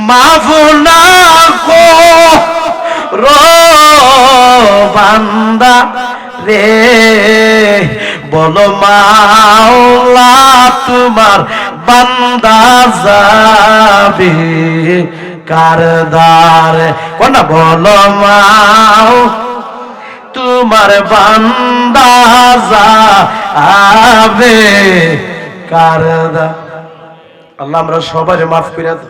মাফ না করো বান্দা রে, বলো মাওলা তোমার বান্দা যাবে কার দ্বারে, কোনটা বলো মাও তোমার বান্দা যাবে কার দ্বারে। আল্লাহ আমরা সবারে মাফ করে দাও,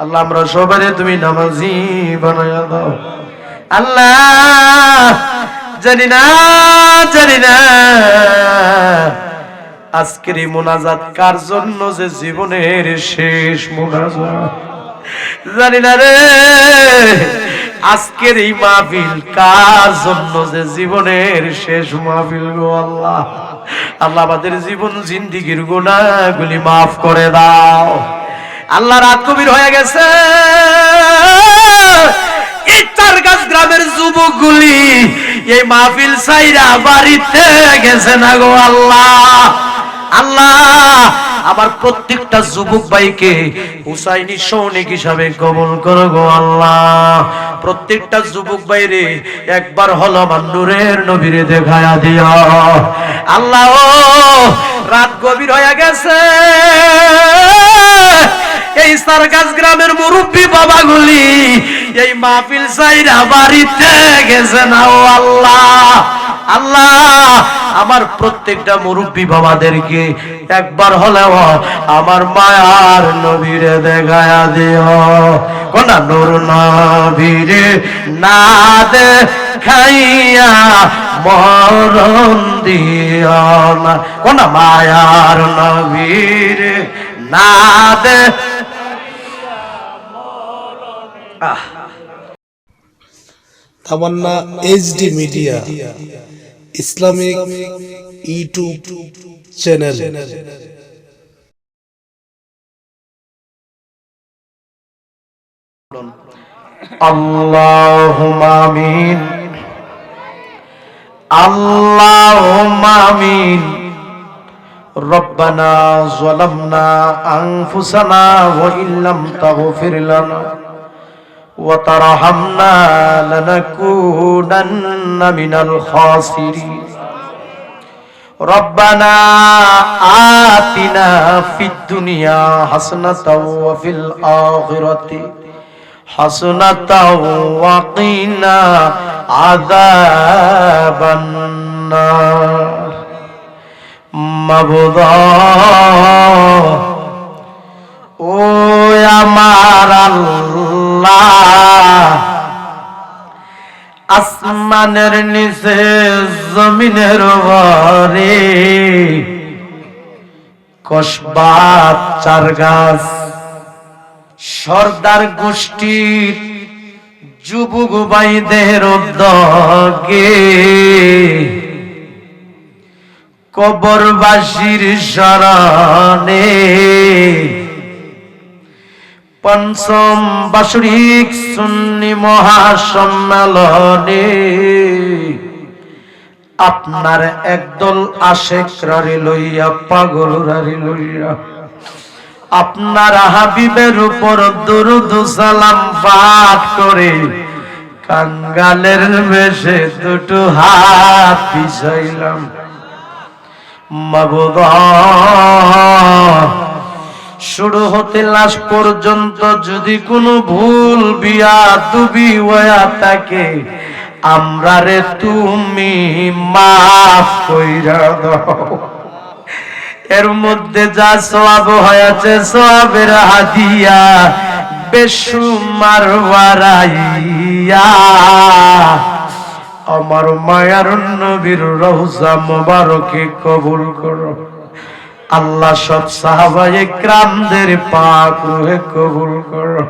আল্লাহ আমরা সবারে তুমি নামাজি বানায়া দাও। আল্লাহ জানি না আজকের এই মোনাজাত কার জন্য যে জীবনের শেষ মোনাজাত, জানি না রে আজকের এই মাহফিল কার জন্য যে জীবনের শেষ মাহফিল গো আল্লাহ। আল্লাহ আমাদের জীবন জিন্দেগির গুনাহগুলি মাফ করে দাও। আল্লাহ রাত কবির হয়ে গেছে, এই চারগাছ গ্রামের যুবকগুলি এই মাহফিল সাইরা বাড়িতে গেছে না গো আল্লাহ। আল্লাহ আমার প্রত্যেকটা যুবক ভাইকে হুসাইনি সৈনিক হিসাবে কবুল করো গো আল্লাহ। প্রত্যেকটা যুবক ভাইরে একবার হলো আমার নূরের নবীরে দেখায়া দিও আল্লাহ। ও রাত গভীর হয়ে গেছে, এই সারগাছ গ্রামের মুরব্বী বাবাগুলি এই মাহফিল সাইরা বাড়িতে গেছে না ও আল্লাহ। আল্লাহ আমার প্রত্যেকটা মুরব্বী বাবাদেরকে একবার হলেও আমার মায়ার নবীরে দেখায়া দিও, কোনা নূর নবীরে না দেখাইয়া মরণ দিও না, কোনা মায়ার নবীরে না Tamanna HD media Islamic YouTube channel. আল্লাহুম্মা আমিন, আল্লাহুম্মা আমিন। রব্বানা যালামনা আনফুসানা ওয়া ইল্লাম তাগফির লানা ওয়া তারহামনা লানাকুনান্না মিনাল খাসিরিন। রব্বানা আতিনা ফিদ দুনিয়া হাসানাতাও ওয়া ফিল আখিরাতি হাসানাতাও ওয়া কিনা আযাবান নার। মাবুদ ও আমার আল্লাহ, আসমানের নিচে জমিনের উপরে কসবা চারগাছ সর্দার গোষ্ঠীর যুবক ভাইদের উদ্যোগে কবরবাসীর শরণে পঞ্চম বাৎসরিক সুন্নি মহাসম্মেলনে আপনার একদল আশেকরারে লইয়া পাগলরারে লইয়া আপনার হাবিবের উপর দুরূদ সালাম পাঠ করে কাঙ্গালের বেশে দুটো হাত পিছাইলাম। মাবুদ শুরু হতে লাশ পর্যন্ত যদি কোনো ভুল বিয়াদবি হইয়া থাকে আমরা রে তুমি মাফ কইরা দাও। এর মধ্যে যা সওয়াব হয়েছে সওয়াবের হাদিয়া বেশুমার বাড়াইয়া আমার মায়ার নবীর রওজা মোবারকে কবুল করো আল্লাহ। সব সাহাবায়ে কিরামদের পাক রূহে কবুল করো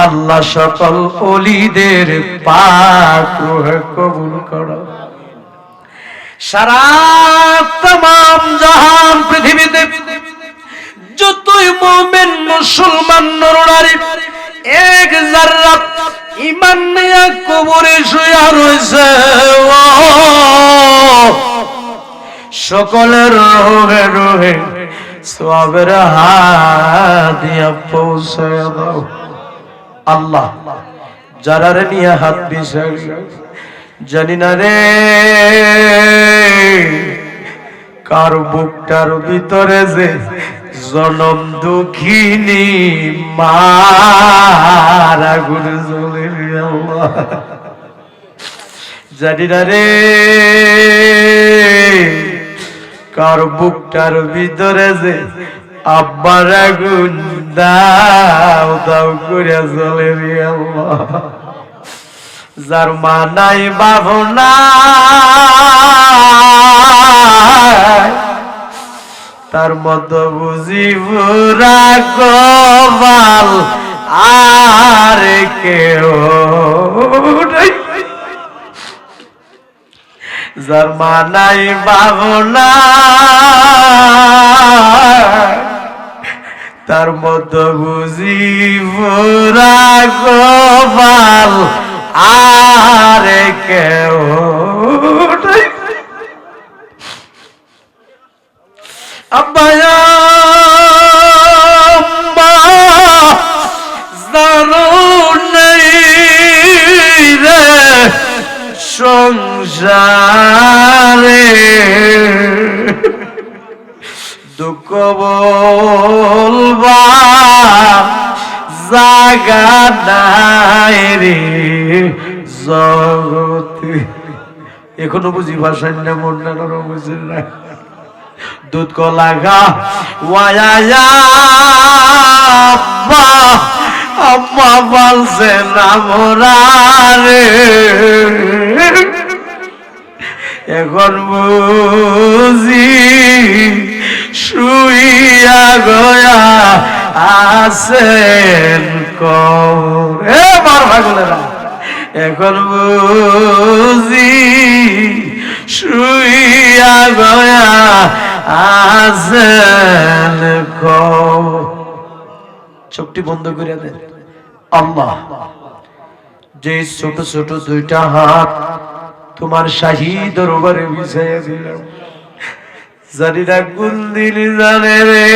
আল্লাহ। সকল ওলিদের পাক রূহে কবুল করো। সারা तमाम জাহান পৃথিবীতে যতই মুমিন মুসলমান নরনারী এক যারা ঈমান নিয়ে কবরে শুয়ে রয়েছে সকলের রোহে রোহে সওয়াবের হাদিয়া পৌঁছায় দাও আল্লাহ। যারা রে নিয়ে হাত বিষাই জানি না রে কার বুকটার ভিতরে যে জনম দুঃখিনী মার আগুন জ্বলে আল্লাহ জানি না রে কার বুকটার ভিতরে যে আব্বার আগুন দাও দাও করে জ্বলে আল্লাহ। যার মা নাই বাবা নাই তার মতো বুঝিব রাগবাল আর কেউ নাই। যার মা নাই বাবা নাই তার মতো বুঝিব রাগবাল আর কেউ নাই। আব্বা আম্মা জানো নেই রে সংসারে দুঃখ বলবা জাগা নাই রে জগতে। এখনো বুঝি ভাষায় না মন না বুঝি না দুধ কো লাগা ওয়ায়া আম্মা বলছে না মোরারে এখন বুঝি শুইয়া গয়া আছেন কবরে মার ভাগলেরা। এখন বুঝি শুইয়া গয়া আছেন কবরে। চোখটি বন্ধ করে দেন। আল্লাহ যে ছোট ছোট দুইটা হাত তোমার শাহী দরবারে বিছাইয়া দিলাম জানি না কোন দিন জানে রে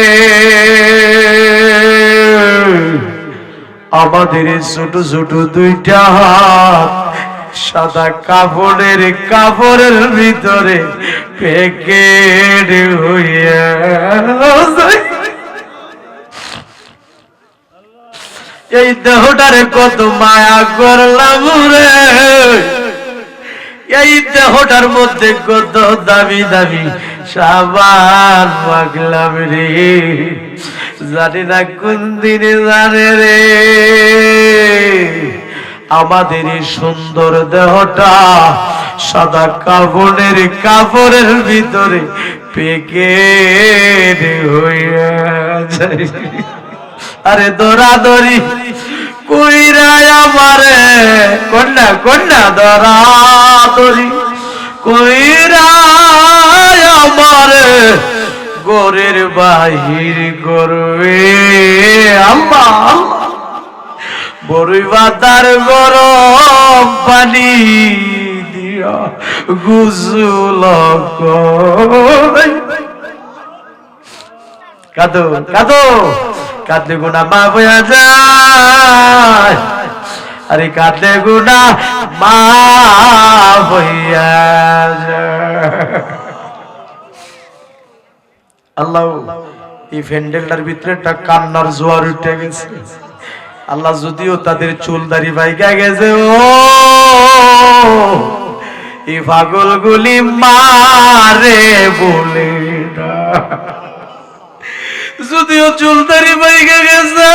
আমাদের ছোট ছোট দুইটা হাত সাদা কাপড়ের ভিতরে প্যাকেট হইয়া এই দেহটারে কত মায়া করলাম রে এই দেহটার মধ্যে কত দামি দামি সাবান মাখলাম রে জানি না কোন দিনে জানে রে আমাদের এই সুন্দর দেহটা সাদা কাপড়ের ভিতরে প্যাকেট হইয়া যায়। আরে দৌড়াদৌড়ি কইরা আমারে কন্যা কন্যা দৌড়াদৌড়ি কইরা আমারে গোরের বাহির করবে আল্লাহ। বড়ই বাতার গরম পানি দিয়া গুসল করে কাঁদো কাঁদো কাঁদলে গুনা মা বয়া যায়। আরে কাঁদলে গুনা মা বইয়া যায়। আল্লাহ এই প্যান্ডেলটার ভিতরে একটা কান্নার জোয়ার উঠে গেছে। আল্লাহ যদিও তাদের চুল দাড়ি বাইকা গেছে ও এই পাগলগুলি মারে বলে না যদিও চুল দাড়ি বাইকা গেছে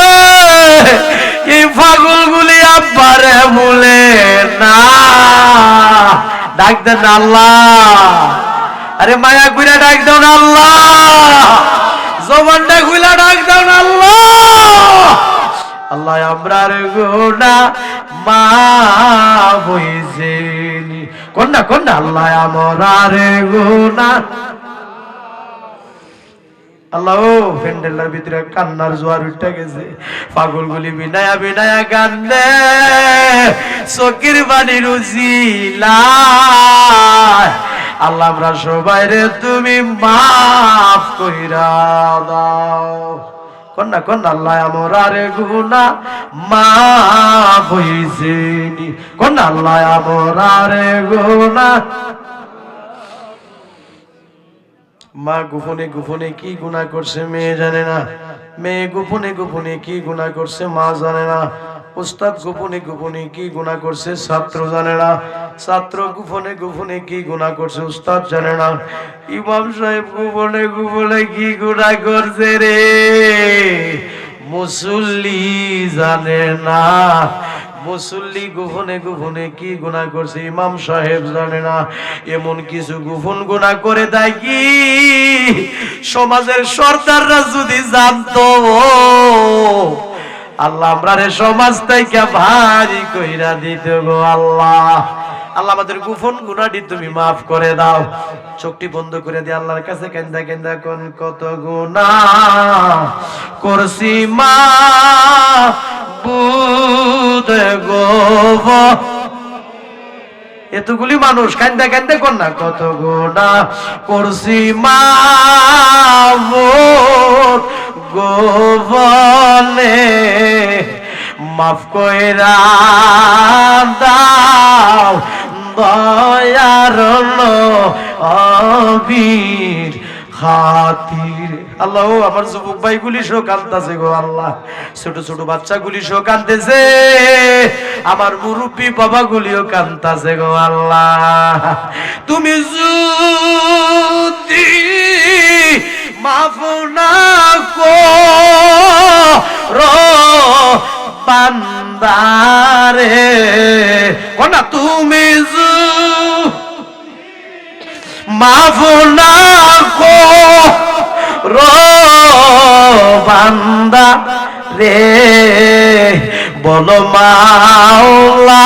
এই পাগলগুলি আব্বারে বলে না। ডাক দেন আল্লাহ। আরে মায়া কইরা ডাক দাও না আল্লাহ। জবানটা খুইলা ডাক দাও না আল্লাহ। আল্লাহ আমরার গোনা মাফ হইছেনি কন্যা কন্যা আল্লাহ আমরার গোনা। আল্লাহ প্যান্ডেলের ভিতরে কান্নার জোয়ার উঠে গেছে। পাগলগুলি বিনায়া বিনায়া কান্দে চোখের পানি রুজিলা আল্লাহ আমরা সবাই রে তুমি মাফ কইরা দাও। কন্যা কন্যা আল্লাহ আমার গুনা মাফ হইছে নি, কন্যা আল্লাহ আমার গুনা। মা গোপনে গোপনে কি গুনাহ করছে মেয়ে জানে না, মেয়ে গোপনে গোপনে কি গুনাহ করছে মা জানে না, উস্তাদ গোপনে গোপনে কি গুনাহ করছে ছাত্র জানে না, ছাত্র গোপনে গোপনে কি গুনাহ করছে উস্তাদ জানে না, ইমাম সাহেব গোপনে গোপনে কি গুনাহ করছে রে মুসল্লি জানে না, মুসল্লি গোপনে গোপনে কি গুনাহ করছে ইমাম সাহেব জানে না। এমন কিছু গোপন গুনাহ করে দেয় কি সমাজের সর্দাররা যদি জানতো, আল্লাহ আমরারে সমাজ থেকে ভারী কইরা দিত গো আল্লাহ। আল্লাহ আমাদের গোপন গুনাহটি তুমি মাফ করে দাও। চোখটি বন্ধ করে দিয়ে আল্লাহর কাছে কান্দা কান্দা কোন কত গুনাহ করছি মা বুদ গো, এতগুলি মানুষ কান্দা কান্দা কোন না কত গুনাহ করছি মা বুদ গো বলে মাফ কইরা দাও দয়ার নবীর খাতির। আল্লাহ আমার যুবক ভাইগুলি সহ কাঁদতেছে গো আল্লাহ, ছোট ছোট বাচ্চাগুলি সহ কাঁদতেছে, আমার মুরব্বী বাবাগুলিও কাঁদতেছে গো আল্লাহ। তুমি যদি মাফ না করো বান্দারে, কোনা তুমি মাফ না করো বান্দা রে, বলো মাওলা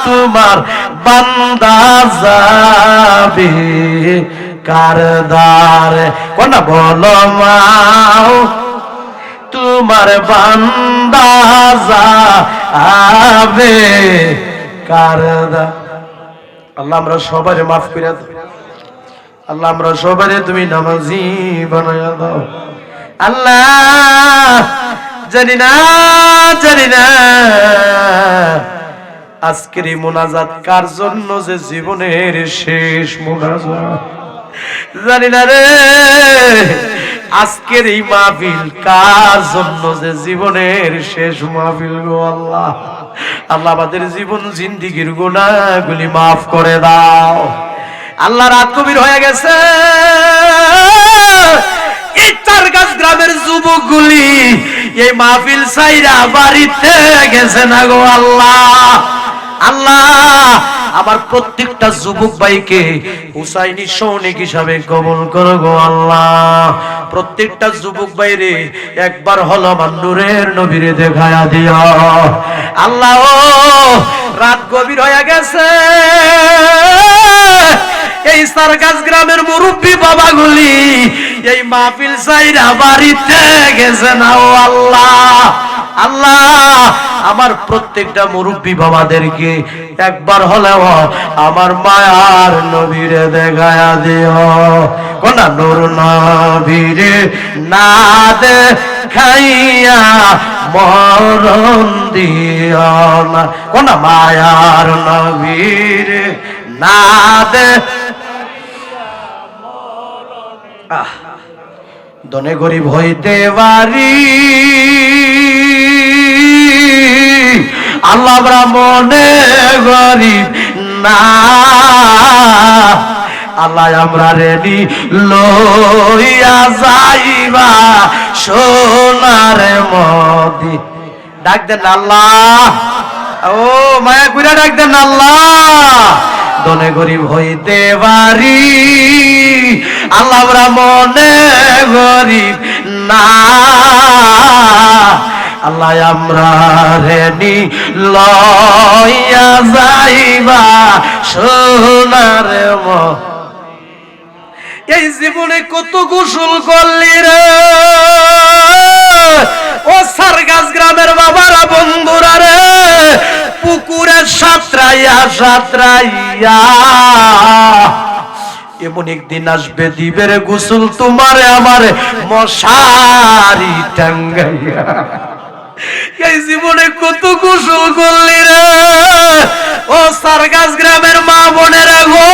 তোমার বান্দা যাবে কারদার, কোনা বলো মাও তোমার বান্দা যাবে কারদার। আল্লাহ আমরা সবাই মাফ করে দাও, আল্লাহ আমরা সবাই তুমি নামাজি বানায়া দাও। আল্লাহ জানি না জানি না আজকের এই মোনাজাত কার জন্য যে জীবনের শেষ মোনাজাত, জানি না রে আজকের এই মাহফিল কার জন্য যে জীবনের শেষ মাহফিল গো আল্লাহ। আল্লাহ আমাদের জীবন জিন্দিগির গুনাহগুলি মাফ করে দাও। আল্লাহ রাত কবির হয়ে গেছে, এই চারগাছ গ্রামের যুবকগুলি এই মাহফিল সাইরা বাড়িতে গেছে না গো আল্লাহ। আল্লাহ আমার প্রত্যেকটা যুবক ভাইকে হুসাইনি সৈনিক হিসাবে কবুল করো গো আল্লাহ। প্রত্যেকটা যুবক ভাইরে একবার হলো আমার নূরের নবীরে দেখায়া দিও আল্লাহ। ও রাত গভীর হয়ে গেছে, এই সারগাছ গ্রামের মুরব্বী বাবাগুলি এই মাহফিল সাইরা বাড়িতে গেছে না ও আল্লাহ। আল্লাহ আমার প্রত্যেকটা মুরব্বী বাবাদেরকে একবার হলেও আমার মায়ার নবীরে দেখায়া দিও, কোন নূর নবীরে না দেখাইয়া মরণ দিও না, কোন মায়ার নবীরে না দে। দনে গরিব হইতে পারি আল্লাহ ব্রাহ্মণে গরিব না, আল্লাহ আমরা রেডি লইয়া যাইবা সোনার মদি। ডাক দেন আল্লাহ, ও মায়া কুইরা ডাক দেন আল্লাহ। দনে গরিব হইতে পারি আল্লাহ ব্রাহ্মণে গরিব না, আল্লাহ আমরা রেডি লইয়া যাইবা সোনার মদি। এই জীবনে কত গোসল করলি রে ও সারগাছ গ্রামের বাবারা বন্ধুরা রে, পুকুরে সাঁতরাইয়া সাঁতরাইয়া এমন একদিন আসবে দিবে রে গোসল তোমারে আমারে মশারি টাঙ্গাইয়া। এই জীবনে কত গোসল করলি রে ও সারগাছ গ্রামের মা বোনেরা গো,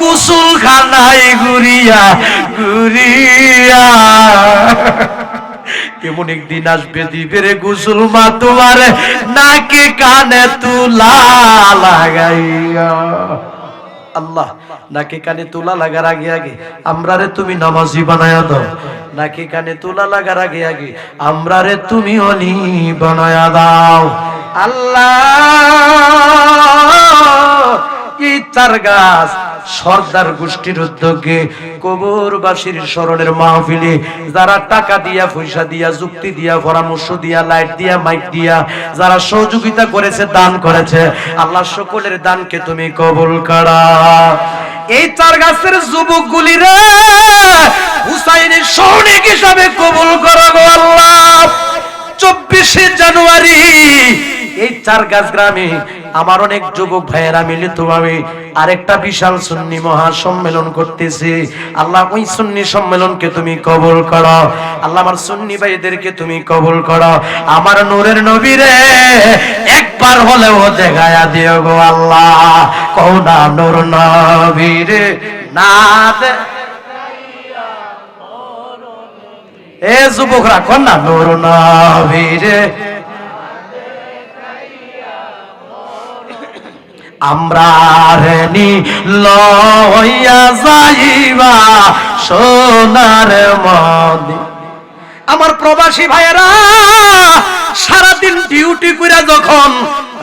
গোসল খানায় ঘুরিয়া ঘুরিয়া। এমন একদিন আসবে দিবে রে গোসল মা তোমার নাকে কানে তুলা লাগাইয়া। আল্লাহ নাকে কানে তুলা লাগার আগে আগে আমরা রে তুমি নামাজি বানায়া দাও। নাকে কানে তুলা লাগার আগে আগে আমরা রে তুমি অলি বানায়া দাও। আল্লাহ এই তার গাছ সর্দার গোষ্ঠীর উদ্যোগে কবরবাসীর স্মরণের মাহফিলে যারা টাকা দিয়া, পয়সা দিয়া, যুক্তি দিয়া, পরামর্শ দিয়া, লাইট দিয়া, মাইক দিয়া যারা সহযোগিতা করেছে, দান করেছে, আল্লাহ সকলের দানকে তুমি কবুল করো। এই চার গাছের যুবকগুলি রে হুসাইনের সৈনিক হিসাবে কবুল করো গো আল্লাহ। 24শে জানুয়ারি এই চার গাছ গ্রামে আমার অনেক যুবক ভাইয়েরা মিলিত ভাবে আরেকটা বিশাল সুন্নি মহাসম্মেলন করতেছে। আল্লাহ ওই সুন্নি সম্মেলনকে তুমি কবুল করো। আল্লাহ আমার সুন্নি ভাইদেরকে তুমি কবুল করো। আমার নূরের নবীরে একবার হলেও দেখায়া দিও গো আল্লাহ। কোনা নূর নবীরে না এ যুবকরা কোনা নূর নবীরে আমরা রেনি লইয়া যাইবা সোনার মদি। আমার প্রবাসী ভাইয়েরা সারাদিন ডিউটি করে যখন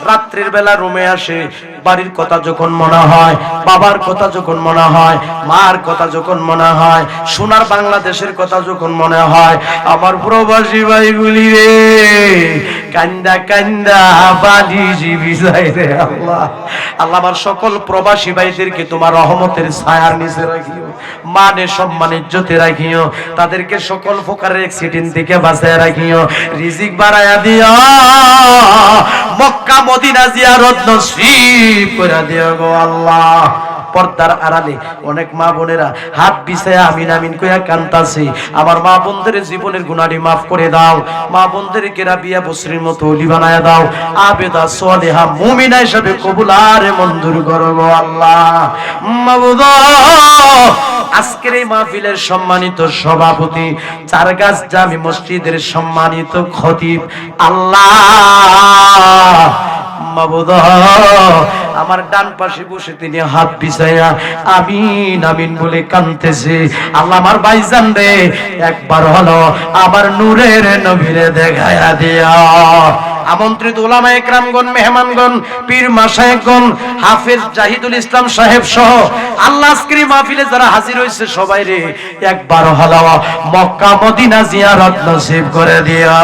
রাত্রির বেলা রুমে আসে, বাড়ির কথা যখন মনে হয়, বাবার কথা যখন মনে হয়, মার কথা যখন মনে হয়, সোনার বাংলাদেশের কথা যখন মনে হয়, আমার প্রবাসী ভাইগুলি রে কান্দা কান্দা বালি ভিজায় রে আল্লাহ। আল্লাহ আমার সকল প্রবাসী ভাইদেরকে তোমার রহমতের ছায়ার নিচে রাখিও, মানে সম্মান ইজ্জতে রাখিও, তাদেরকে সকল প্রকারের অ্যাক্সিডেন্ট থেকে বাঁচায় রাখিও, রিজিক বাড়ায়া দিও, মক্কা মদিনা জিয়ারত নসিব করে দিও গো আল্লাহ। পর্দার আড়ালে অনেক মা বোনেরা হাত বিছায়া আমিন আমিন কইয়া কান্তাছে। আমার মা বোনদের জীবনের গুনাহটি মাফ করে দাও। মা বোনদেরকে রাবিয়া বসরির মতো ওলি বানায়া দাও। আবেদা সালেহা মুমিনা হিসেবে কবুল আর মঞ্জুর করো গো আল্লাহ। মাবুদ আজকের এই মাহফিলের সম্মানিত সভাপতি, চারগাছ জামি মসজিদের সম্মানিত খতিব, আল্লাহ মাবুদ আমার ডান পাশে বসে তিনি হাত বিছায়া আমিন আমিন বলে কাঁদতেছে। আল্লাহ আমার ভাইজান রে একবার হলো আমার নূরের নবীরে দেখায়া দিয়া। আমন্ত্রিত উলামা ইকরামগণ, মেহমানগণ, পীর মাশায়েখগণ, হাফেজ জাহিদুল ইসলাম সাহেব সহ আল্লাহ আজকের মাহফিলে যারা হাজির হয়েছে সবাই রে একবার হলো মক্কা মদিনা জিয়ারত নসিব করে দিয়া।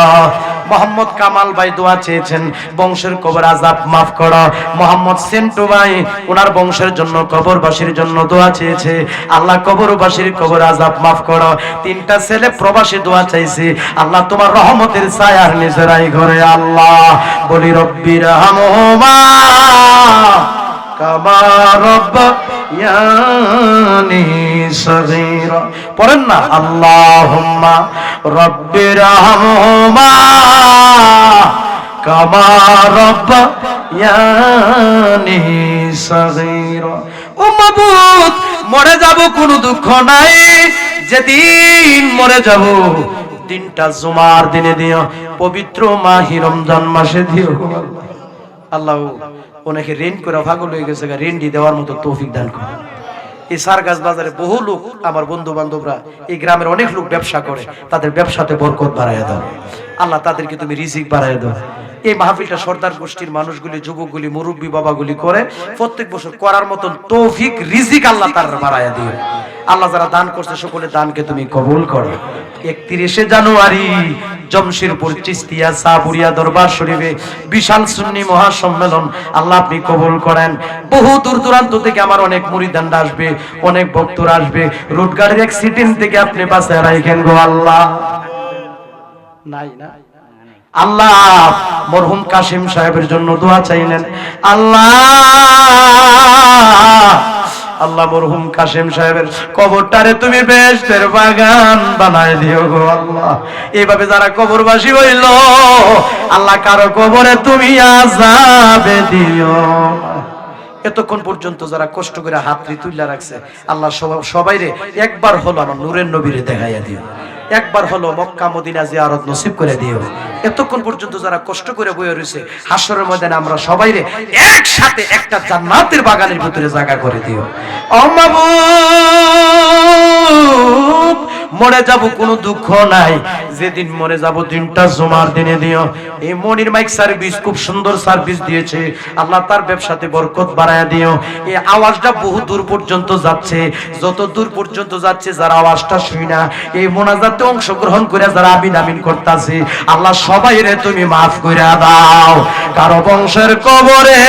মোহাম্মদ কামাল ভাই দোয়া চেয়েছেন, বংশের কবর আযাব মাফ করো। মোহাম্মদ সেন্টু ভাই ওনার বংশের জন্য, কবরবাসীর জন্য দোয়া চেয়েছে, আল্লাহ কবরবাসীর কবর আযাব মাফ করো। তিনটা ছেলে প্রবাসী দোয়া চাইছে, আল্লাহ তোমার রহমতের ছায়ার নিচে রাই ঘরে আল্লাহ। বলি রব্বির হামহুমা কামা রাব্বায়ানি সগীরা। পড়েন না আল্লাহুম্মা রব্বির হামহুমা কামা রাব্বায়ানি সগীরা। ও মাবুদ মরে যাব কোনো দুঃখ নাই, যেদিন মরে যাব দিনটা জুমার দিনে দিও, পবিত্র মাহে রমজান মাসে দিও আল্লাহ। অনেকে ঋণ করে পাগল হয়ে গেছে, ঋণ দেওয়ার মতো তৌফিক দান করো। এই সারগাছ বাজারে বহু লোক, আমার বন্ধু বান্ধবরা, এই গ্রামের অনেক লোক ব্যবসা করে, তাদের ব্যবসাতে বরকত বাড়ায় দাও আল্লাহ, তাদেরকে তুমি রিজিক বাড়ায় দাও। এই মাহফিলটা সর্দার গোষ্ঠীর মানুষগুলি, যুবকগুলি, মুরব্বী বাবাগুলি করে প্রত্যেক বছর করার মতন তৌফিক রিজিক আল্লাহ তার বাড়ায় দিও। আল্লাহ যারা দান করছে সকলের দানকে তুমি কবুল করো। 31শে জানুয়ারি জমশেরপুর চিস্তিয়া সাপুরিয়া দরবার শরীফে বিশাল সুন্নি মহাসম্মেলন আল্লাহ আপনি কবুল করেন। বহু দূর দূরান্ত থেকে আমার অনেক মুরিদানরা আসবে, অনেক ভক্তরা আসবে, রোড গাড়ির অ্যাক্সিডেন্ট থেকে আপনি বাঁচায় রাখেন গো আল্লাহ। নাই না আল্লাহ মরহুম কাসিম সাহেবের জন্য দোয়া চাইলেন, আল্লাহ আল্লাহ মরহুম কাশেম সাহেবের কবরটারে তুমি বেহেশতের বাগান বানায় দিও গো আল্লাহ। এইভাবে যারা কবরবাসী হইল আল্লাহ কারো কবরে তুমি আযাবে দিও। এতক্ষণ পর্যন্ত যারা কষ্ট করে হাতটি তুলে রাখছে আল্লাহ সবাই রে একবার হলো আমার নূরের নবীরে দেখাইয়া দিও, একবার হলো মক্কা মদিনা জিয়ারত নসিব করে দিও। এতক্ষণ পর্যন্ত যারা কষ্ট করে বয়ে রয়েছে হাসরের ময়দানে আমরা সবাই রে একসাথে একটা জান্নাতের বাগানের ভিতরে জায়গা করে দিও। ও মাবুদ, মরে যাব কোনো দুঃখ নাই, যেদিন মরে যাব দিনটা জুমার দিনে দিও। এই মনির মাইক সার্ভিস খুব সুন্দর সার্ভিস দিয়েছে, আল্লাহ তার ব্যবসাতে বরকত বাড়ায়া দিও। এই আওয়াজটা বহু দূর পর্যন্ত যাচ্ছে, যত দূর পর্যন্ত যাচ্ছে যারা আওয়াজটা শুই না এই মোনাজাতে অংশগ্রহণ করে যারা আমিন আমিন করতেছে আল্লাহ সবাই রে তুমি মাফ করে দাও। কারো বংশের কবরে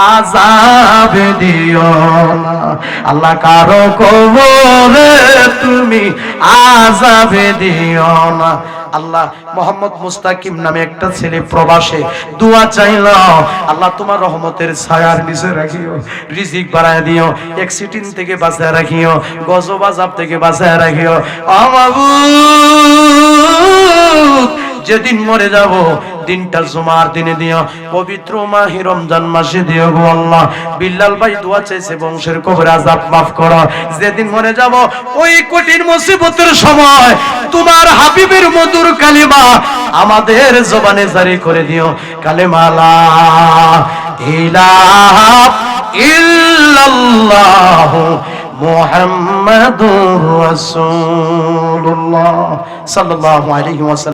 আযাবে দিও না আল্লাহ, কারো কবরে তুমি আযাবে দিও না আল্লাহ। মোহাম্মদ মুস্তাকিম নামে একটা ছেলে প্রবাসে দোয়া চাইল, আল্লাহ তোমার রহমতের ছায়ার নিচে রাখিও, রিজিক বাড়ায় দিও, অ্যাক্সিডেন্ট থেকে বাঁচায় রাখিও, গজব আযাব থেকে বাঁচায় রাখিও। ও মাবুদ, যেদিন মরে যাব দিনটা জুমার দিনে দিও, পবিত্র মাহে রমজান মাসে দিও গো আল্লাহ। বিল্লাল ভাই দোয়া চাইছে বংশের কবর আযাব মাফ করো। যেদিন মরে যাব ওই কঠিন মুসিবতের সময় তোমার হাবিবের মধুর কালিমা আমাদের জবানে জারি করে দিও, কালিমা লা ইলাহা ইল্লাল্লাহ মুহাম্মাদুর রাসূলুল্লাহ সাল্লাল্লাহু আলাইহি ওয়াসাল্লাম।